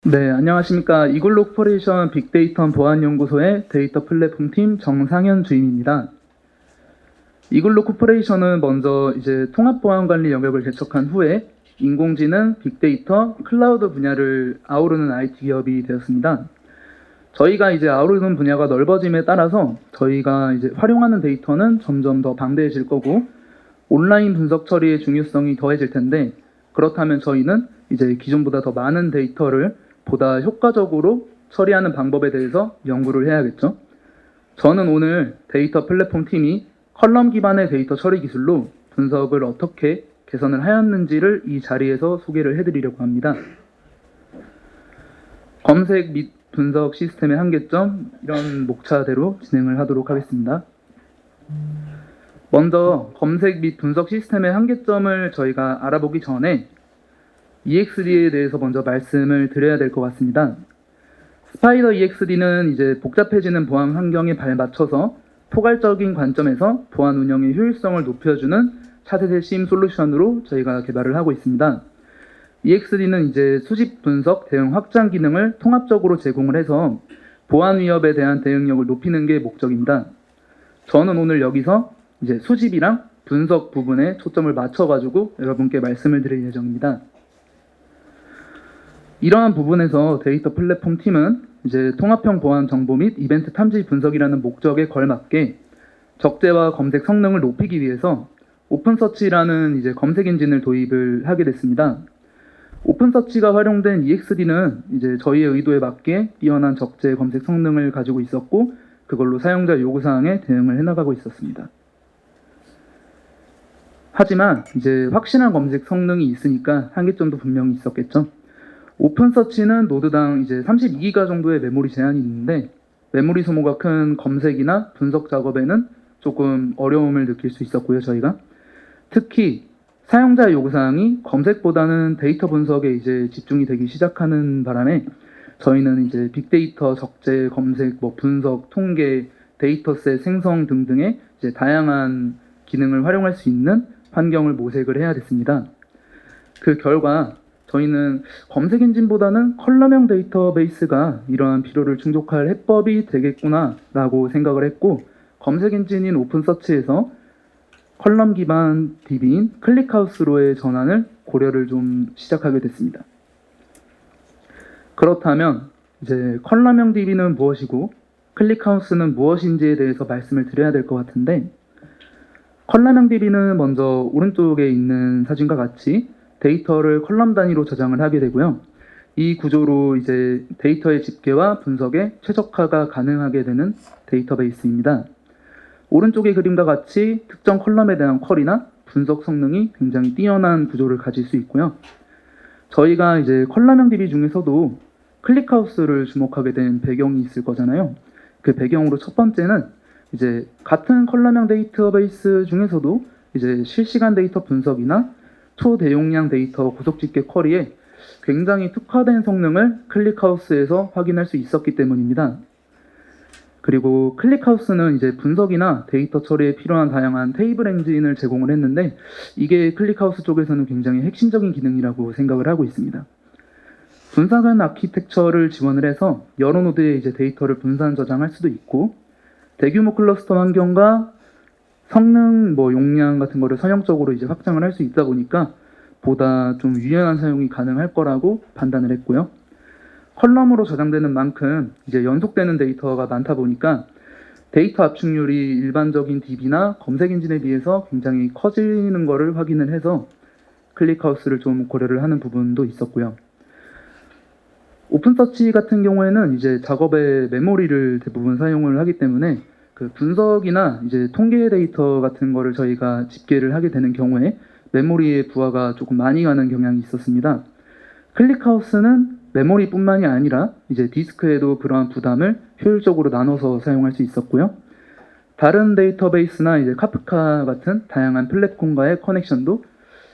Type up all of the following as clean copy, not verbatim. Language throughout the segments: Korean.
네, 안녕하십니까. 이글로 코퍼레이션 빅데이터 보안연구소의 데이터 플랫폼팀 정상현 주임입니다. 이글로 코퍼레이션은 먼저 이제 통합보안관리 영역을 개척한 후에 인공지능, 빅데이터, 클라우드 분야를 아우르는 IT 기업이 되었습니다. 저희가 이제 아우르는 분야가 넓어짐에 따라서 저희가 이제 활용하는 데이터는 점점 더 방대해질 거고 온라인 분석 처리의 중요성이 더해질 텐데, 그렇다면 저희는 이제 기존보다 더 많은 데이터를 보다 효과적으로 처리하는 방법에 대해서 연구를 해야겠죠. 저는 오늘 데이터 플랫폼 팀이 컬럼 기반의 데이터 처리 기술로 분석을 어떻게 개선을 하였는지를 이 자리에서 소개를 해드리려고 합니다. 검색 및 분석 시스템의 한계점, 이런 목차대로 진행을 하도록 하겠습니다. 먼저 검색 및 분석 시스템의 한계점을 저희가 알아보기 전에 EXD에 대해서 먼저 말씀을 드려야 될 것 같습니다. 스파이더 EXD는 이제 복잡해지는 보안 환경에 발맞춰서 포괄적인 관점에서 보안 운영의 효율성을 높여주는 차세대 CIEM 솔루션으로 저희가 개발을 하고 있습니다. EXD는 이제 수집, 분석, 대응 확장 기능을 통합적으로 제공을 해서 보안 위협에 대한 대응력을 높이는 게 목적입니다. 저는 오늘 여기서 이제 수집이랑 분석 부분에 초점을 맞춰가지고 여러분께 말씀을 드릴 예정입니다. 이러한 부분에서 데이터 플랫폼 팀은 이제 통합형 보안 정보 및 이벤트 탐지 분석이라는 목적에 걸맞게 적재와 검색 성능을 높이기 위해서 오픈서치라는 이제 검색 엔진을 도입을 하게 됐습니다. 오픈서치가 활용된 EXD는 이제 저희의 의도에 맞게 뛰어난 적재 검색 성능을 가지고 있었고, 그걸로 사용자 요구사항에 대응을 해나가고 있었습니다. 하지만 이제 확실한 검색 성능이 있으니까 한계점도 분명히 있었겠죠. 오픈서치는 노드당 이제 32기가 정도의 메모리 제한이 있는데, 메모리 소모가 큰 검색이나 분석 작업에는 조금 어려움을 느낄 수 있었고요, 저희가. 특히 사용자 요구사항이 검색보다는 데이터 분석에 이제 집중이 되기 시작하는 바람에 저희는 이제 빅데이터 적재 검색, 분석, 통계, 데이터셋 생성 등등의 이제 다양한 기능을 활용할 수 있는 환경을 모색을 해야 됐습니다. 그 결과 저희는 검색 엔진보다는 컬럼형 데이터베이스가 이러한 필요를 충족할 해법이 되겠구나라고 생각을 했고, 검색 엔진인 오픈서치에서 컬럼 기반 DB인 클릭하우스로의 전환을 고려를 좀 시작하게 됐습니다. 그렇다면 이제 컬럼형 DB는 무엇이고 클릭하우스는 무엇인지에 대해서 말씀을 드려야 될 것 같은데, 컬럼형 DB는 먼저 오른쪽에 있는 사진과 같이 데이터를 컬럼 단위로 저장을 하게 되고요. 이 구조로 이제 데이터의 집계와 분석에 최적화가 가능하게 되는 데이터베이스입니다. 오른쪽의 그림과 같이 특정 컬럼에 대한 쿼리나 분석 성능이 굉장히 뛰어난 구조를 가질 수 있고요. 저희가 이제 컬럼형 DB 중에서도 클릭하우스를 주목하게 된 배경이 있을 거잖아요. 그 배경으로 첫 번째는 이제 같은 컬럼형 데이터베이스 중에서도 이제 실시간 데이터 분석이나 초대용량 데이터 고속 집계 쿼리에 굉장히 특화된 성능을 클릭하우스에서 확인할 수 있었기 때문입니다. 그리고 클릭하우스는 이제 분석이나 데이터 처리에 필요한 다양한 테이블 엔진을 제공을 했는데, 이게 클릭하우스 쪽에서는 굉장히 핵심적인 기능이라고 생각을 하고 있습니다. 분산형 아키텍처를 지원을 해서 여러 노드에 이제 데이터를 분산 저장할 수도 있고, 대규모 클러스터 환경과 성능, 용량 같은 거를 선형적으로 이제 확장을 할 수 있다 보니까 보다 좀 유연한 사용이 가능할 거라고 판단을 했고요. 컬럼으로 저장되는 만큼 이제 연속되는 데이터가 많다 보니까 데이터 압축률이 일반적인 DB나 검색 엔진에 비해서 굉장히 커지는 거를 확인을 해서 클릭하우스를 좀 고려를 하는 부분도 있었고요. 오픈서치 같은 경우에는 이제 작업에 메모리를 대부분 사용을 하기 때문에 그 분석이나 이제 통계 데이터 같은 거를 저희가 집계를 하게 되는 경우에 메모리의 부하가 조금 많이 가는 경향이 있었습니다. 클릭하우스는 메모리뿐만이 아니라 이제 디스크에도 그러한 부담을 효율적으로 나눠서 사용할 수 있었고요. 다른 데이터베이스나 이제 카프카 같은 다양한 플랫폼과의 커넥션도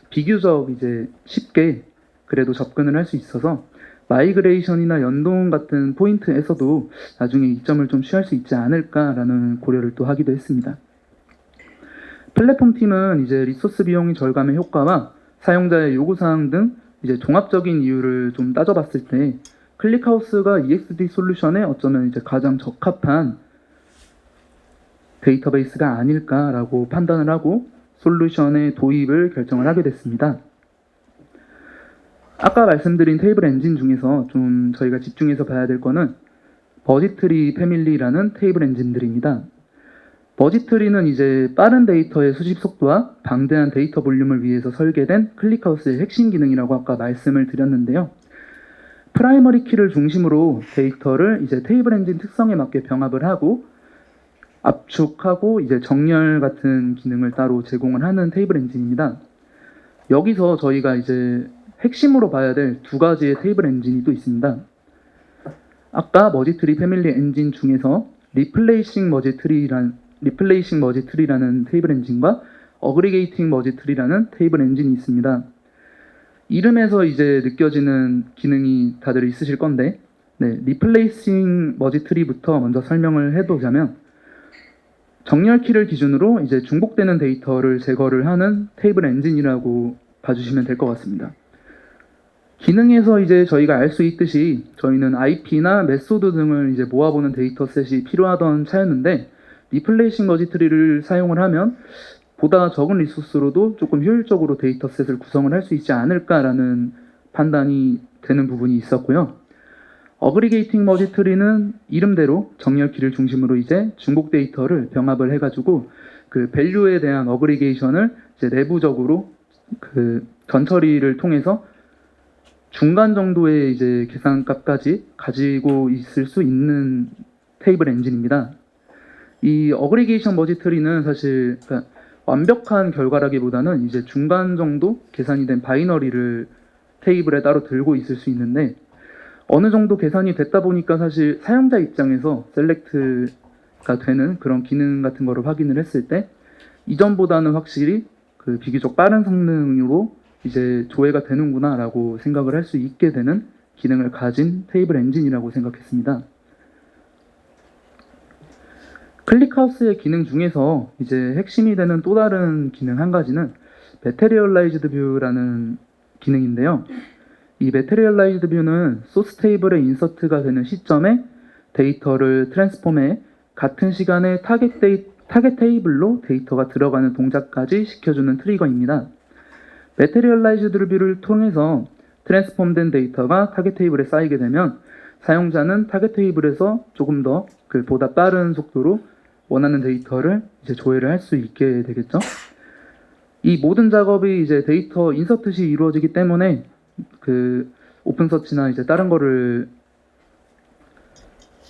비교적 이제 쉽게 그래도 접근을 할 수 있어서 마이그레이션이나 연동 같은 포인트에서도 나중에 이점을 좀 취할 수 있지 않을까라는 고려를 또 하기도 했습니다. 플랫폼 팀은 이제 리소스 비용이 절감의 효과와 사용자의 요구사항 등 이제 종합적인 이유를 좀 따져봤을 때 클릭하우스가 EXD 솔루션에 어쩌면 이제 가장 적합한 데이터베이스가 아닐까라고 판단을 하고 솔루션의 도입을 결정을 하게 됐습니다. 아까 말씀드린 테이블 엔진 중에서 좀 저희가 집중해서 봐야 될 거는 버지트리 패밀리라는 테이블 엔진들입니다. 버지트리는 이제 빠른 데이터의 수집 속도와 방대한 데이터 볼륨을 위해서 설계된 클릭하우스의 핵심 기능이라고 아까 말씀을 드렸는데요. 프라이머리 키를 중심으로 데이터를 이제 테이블 엔진 특성에 맞게 병합을 하고 압축하고 이제 정렬 같은 기능을 따로 제공을 하는 테이블 엔진입니다. 여기서 저희가 이제 핵심으로 봐야 될 두 가지의 테이블 엔진이 또 있습니다. 아까 머지트리 패밀리 엔진 중에서 리플레이싱 머지트리라는 테이블 엔진과 어그리게이팅 머지트리라는 테이블 엔진이 있습니다. 이름에서 이제 느껴지는 기능이 다들 있으실 건데, 리플레이싱 머지트리부터 먼저 설명을 해보자면, 정렬키를 기준으로 이제 중복되는 데이터를 제거를 하는 테이블 엔진이라고 봐주시면 될 것 같습니다. 기능에서 이제 저희가 알 수 있듯이 저희는 IP나 메소드 등을 이제 모아보는 데이터셋이 필요하던 차였는데, 리플레이싱 머지트리를 사용을 하면 보다 적은 리소스로도 조금 효율적으로 데이터셋을 구성을 할 수 있지 않을까라는 판단이 되는 부분이 있었고요. 어그리게이팅 머지트리는 이름대로 정렬키를 중심으로 이제 중복 데이터를 병합을 해가지고 그 밸류에 대한 어그리게이션을 이제 내부적으로 그 전처리를 통해서 중간 정도의 이제 계산값까지 가지고 있을 수 있는 테이블 엔진입니다. 이 어그리게이션 머지트리는 사실 완벽한 결과라기보다는 이제 중간 정도 계산이 된 바이너리를 테이블에 따로 들고 있을 수 있는데 어느 정도 계산이 됐다 보니까 사실 사용자 입장에서 셀렉트가 되는 그런 기능 같은 거를 확인을 했을 때 이전보다는 확실히 그 비교적 빠른 성능으로 이제 조회가 되는구나라고 생각을 할 수 있게 되는 기능을 가진 테이블 엔진이라고 생각했습니다. 클릭하우스의 기능 중에서 이제 핵심이 되는 또 다른 기능 한 가지는 Materialized View라는 기능인데요. 이 Materialized View는 소스 테이블에 인서트가 되는 시점에 데이터를 트랜스폼해 같은 시간에 타겟 테이블로 데이터가 들어가는 동작까지 시켜주는 트리거입니다. Materialized View를 통해서 트랜스폼된 데이터가 타겟 테이블에 쌓이게 되면 사용자는 타겟 테이블에서 조금 더 보다 빠른 속도로 원하는 데이터를 이제 조회를 할 수 있게 되겠죠. 이 모든 작업이 이제 데이터 인서트 시 이루어지기 때문에 그 오픈서치나 이제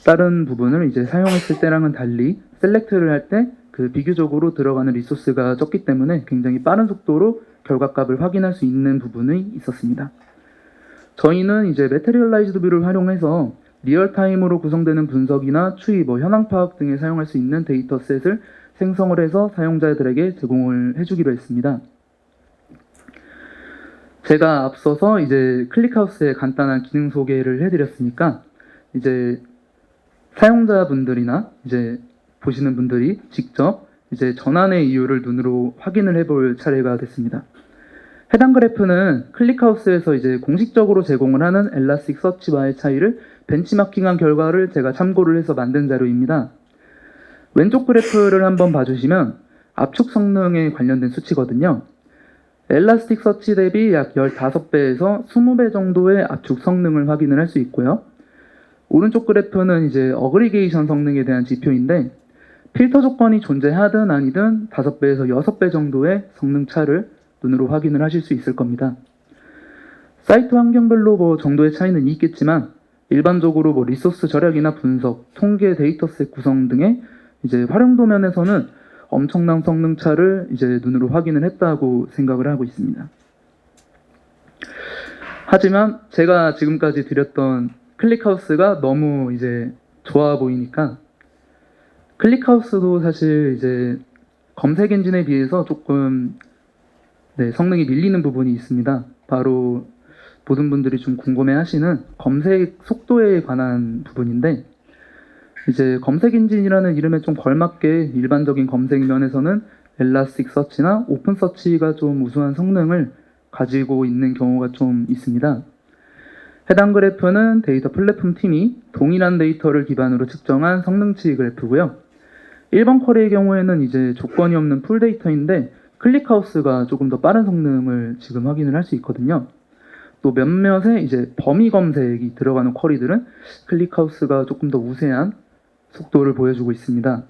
다른 부분을 이제 사용했을 때랑은 달리 셀렉트를 할 때 그 비교적으로 들어가는 리소스가 적기 때문에 굉장히 빠른 속도로 결과값을 확인할 수 있는 부분이 있었습니다. 저희는 이제 Materialized View를 활용해서 리얼타임으로 구성되는 분석이나 추이, 현황 파악 등에 사용할 수 있는 데이터셋을 생성을 해서 사용자들에게 제공을 해주기로 했습니다. 제가 앞서서 이제 클릭하우스의 간단한 기능 소개를 해드렸으니까 이제 사용자분들이나 이제 보시는 분들이 직접 이제 전환의 이유를 눈으로 확인을 해볼 차례가 됐습니다. 해당 그래프는 클릭하우스에서 이제 공식적으로 제공을 하는 엘라스틱 서치와의 차이를 벤치마킹한 결과를 제가 참고를 해서 만든 자료입니다. 왼쪽 그래프를 한번 봐주시면 압축 성능에 관련된 수치거든요. 엘라스틱 서치 대비 약 15배에서 20배 정도의 압축 성능을 확인을 할 수 있고요. 오른쪽 그래프는 이제 어그리게이션 성능에 대한 지표인데 필터 조건이 존재하든 아니든 5배에서 6배 정도의 성능 차를 눈으로 확인을 하실 수 있을 겁니다. 사이트 환경별로 정도의 차이는 있겠지만 일반적으로 리소스 절약이나 분석, 통계 데이터셋 구성 등의 이제 활용도 면에서는 엄청난 성능 차를 이제 눈으로 확인을 했다고 생각을 하고 있습니다. 하지만 제가 지금까지 드렸던 클릭하우스가 너무 이제 좋아 보이니까 클릭하우스도 사실 이제 검색 엔진에 비해서 조금 성능이 밀리는 부분이 있습니다. 바로 모든 분들이 좀 궁금해하시는 검색 속도에 관한 부분인데 이제 검색 엔진이라는 이름에 좀 걸맞게 일반적인 검색 면에서는 엘라스틱 서치나 오픈 서치가 좀 우수한 성능을 가지고 있는 경우가 좀 있습니다. 해당 그래프는 데이터 플랫폼 팀이 동일한 데이터를 기반으로 측정한 성능치 그래프고요. 1번 쿼리의 경우에는 이제 조건이 없는 풀 데이터인데 클릭하우스가 조금 더 빠른 성능을 지금 확인을 할 수 있거든요. 또 몇몇의 이제 범위 검색이 들어가는 쿼리들은 클릭하우스가 조금 더 우세한 속도를 보여주고 있습니다.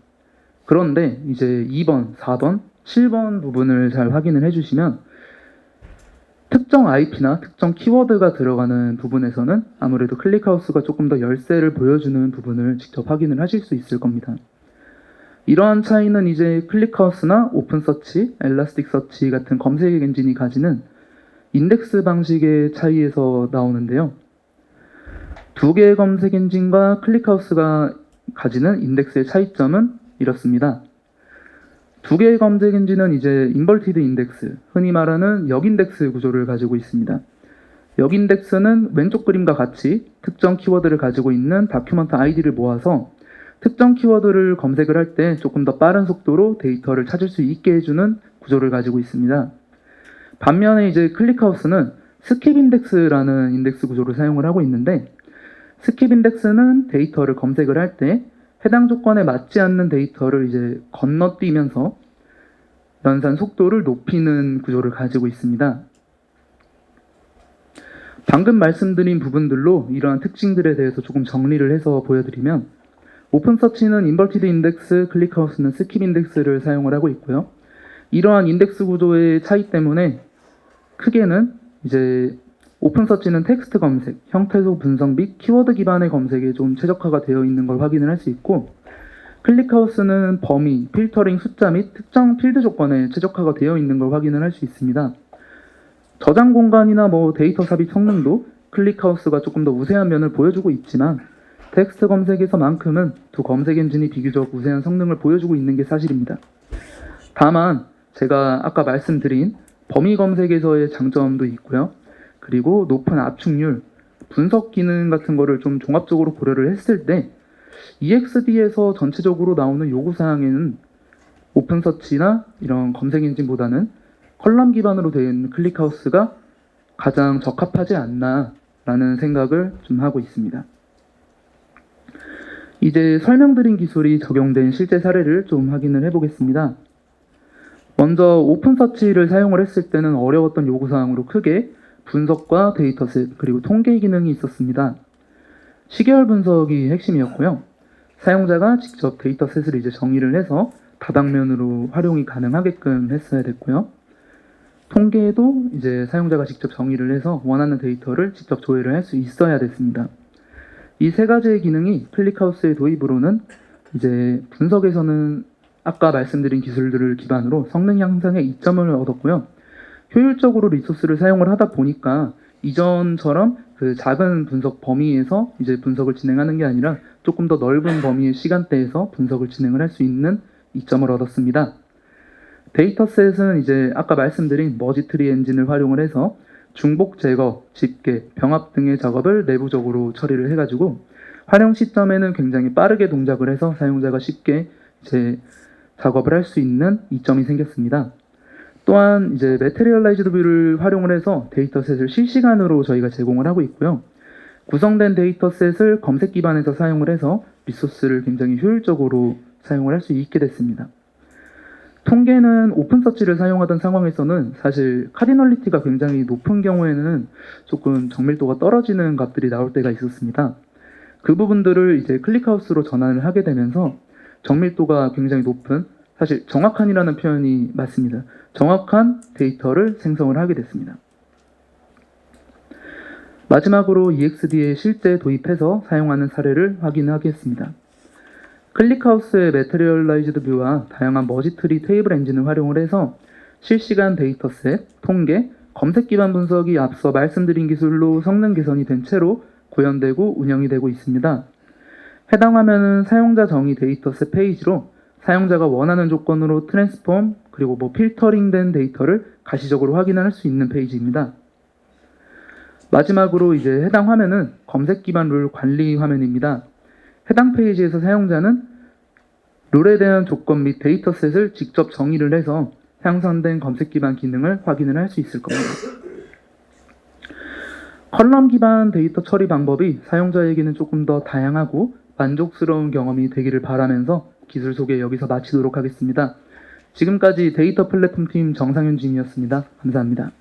그런데 이제 2번, 4번, 7번 부분을 잘 확인을 해주시면 특정 IP나 특정 키워드가 들어가는 부분에서는 아무래도 클릭하우스가 조금 더 열세를 보여주는 부분을 직접 확인을 하실 수 있을 겁니다. 이러한 차이는 이제 클릭하우스나 오픈서치, 엘라스틱서치 같은 검색 엔진이 가지는 인덱스 방식의 차이에서 나오는데요. 두 개의 검색 엔진과 클릭하우스가 가지는 인덱스의 차이점은 이렇습니다. 두 개의 검색 엔진은 이제 인버티드 인덱스, 흔히 말하는 역인덱스 구조를 가지고 있습니다. 역인덱스는 왼쪽 그림과 같이 특정 키워드를 가지고 있는 다큐먼트 아이디를 모아서 특정 키워드를 검색을 할 때 조금 더 빠른 속도로 데이터를 찾을 수 있게 해주는 구조를 가지고 있습니다. 반면에 이제 클릭하우스는 스킵 인덱스라는 인덱스 구조를 사용을 하고 있는데 스킵 인덱스는 데이터를 검색을 할 때 해당 조건에 맞지 않는 데이터를 이제 건너뛰면서 연산 속도를 높이는 구조를 가지고 있습니다. 방금 말씀드린 부분들로 이러한 특징들에 대해서 조금 정리를 해서 보여드리면 오픈서치는 인버티드 인덱스, 클릭하우스는 스킵 인덱스를 사용을 하고 있고요. 이러한 인덱스 구조의 차이 때문에 크게는 이제 오픈서치는 텍스트 검색, 형태소 분석 및 키워드 기반의 검색에 좀 최적화가 되어 있는 걸 확인을 할 수 있고 클릭하우스는 범위, 필터링 숫자 및 특정 필드 조건에 최적화가 되어 있는 걸 확인을 할 수 있습니다. 저장 공간이나 데이터 삽입 성능도 클릭하우스가 조금 더 우세한 면을 보여주고 있지만 텍스트 검색에서만큼은 두 검색 엔진이 비교적 우세한 성능을 보여주고 있는 게 사실입니다. 다만 제가 아까 말씀드린 범위 검색에서의 장점도 있고요. 그리고 높은 압축률, 분석 기능 같은 거를 좀 종합적으로 고려를 했을 때 EXD에서 전체적으로 나오는 요구사항에는 오픈서치나 이런 검색 엔진보다는 컬럼 기반으로 되어 있는 클릭하우스가 가장 적합하지 않나라는 생각을 좀 하고 있습니다. 이제 설명드린 기술이 적용된 실제 사례를 좀 확인을 해보겠습니다. 먼저 오픈서치를 사용을 했을 때는 어려웠던 요구사항으로 크게 분석과 데이터셋 그리고 통계 기능이 있었습니다. 시계열 분석이 핵심이었고요. 사용자가 직접 데이터셋을 이제 정의를 해서 다방면으로 활용이 가능하게끔 했어야 됐고요. 통계에도 이제 사용자가 직접 정의를 해서 원하는 데이터를 직접 조회를 할 수 있어야 됐습니다. 이 세 가지의 기능이 클릭하우스의 도입으로는 이제 분석에서는 아까 말씀드린 기술들을 기반으로 성능 향상에 이점을 얻었고요. 효율적으로 리소스를 사용을 하다 보니까 이전처럼 그 작은 분석 범위에서 이제 분석을 진행하는 게 아니라 조금 더 넓은 범위의 시간대에서 분석을 진행을 할 수 있는 이점을 얻었습니다. 데이터셋은 이제 아까 말씀드린 머지트리 엔진을 활용을 해서 중복 제거, 집계, 병합 등의 작업을 내부적으로 처리를 해가지고 활용 시점에는 굉장히 빠르게 동작을 해서 사용자가 쉽게 이제 작업을 할 수 있는 이점이 생겼습니다. 또한 이제 매트리얼라이즈드 뷰를 활용을 해서 데이터셋을 실시간으로 저희가 제공을 하고 있고요. 구성된 데이터셋을 검색 기반에서 사용을 해서 리소스를 굉장히 효율적으로 사용을 할 수 있게 됐습니다. 통계는 오픈서치를 사용하던 상황에서는 사실 카디널리티가 굉장히 높은 경우에는 조금 정밀도가 떨어지는 값들이 나올 때가 있었습니다. 그 부분들을 이제 클릭하우스로 전환을 하게 되면서 정밀도가 굉장히 높은, 사실 정확한이라는 표현이 맞습니다. 정확한 데이터를 생성을 하게 됐습니다. 마지막으로 EXD에 실제 도입해서 사용하는 사례를 확인하겠습니다. 클릭하우스의 매트리얼라이즈드 뷰와 다양한 머지트리 테이블 엔진을 활용을 해서 실시간 데이터셋, 통계, 검색 기반 분석이 앞서 말씀드린 기술로 성능 개선이 된 채로 구현되고 운영이 되고 있습니다. 해당 화면은 사용자 정의 데이터셋 페이지로 사용자가 원하는 조건으로 트랜스폼 그리고 필터링된 데이터를 가시적으로 확인할 수 있는 페이지입니다. 마지막으로 이제 해당 화면은 검색 기반 룰 관리 화면입니다. 해당 페이지에서 사용자는 룰에 대한 조건 및 데이터셋을 직접 정의를 해서 향상된 검색 기반 기능을 확인을 할 수 있을 겁니다. 컬럼 기반 데이터 처리 방법이 사용자에게는 조금 더 다양하고 만족스러운 경험이 되기를 바라면서 기술 소개 여기서 마치도록 하겠습니다. 지금까지 데이터 플랫폼 팀 정상윤 진이었습니다. 감사합니다.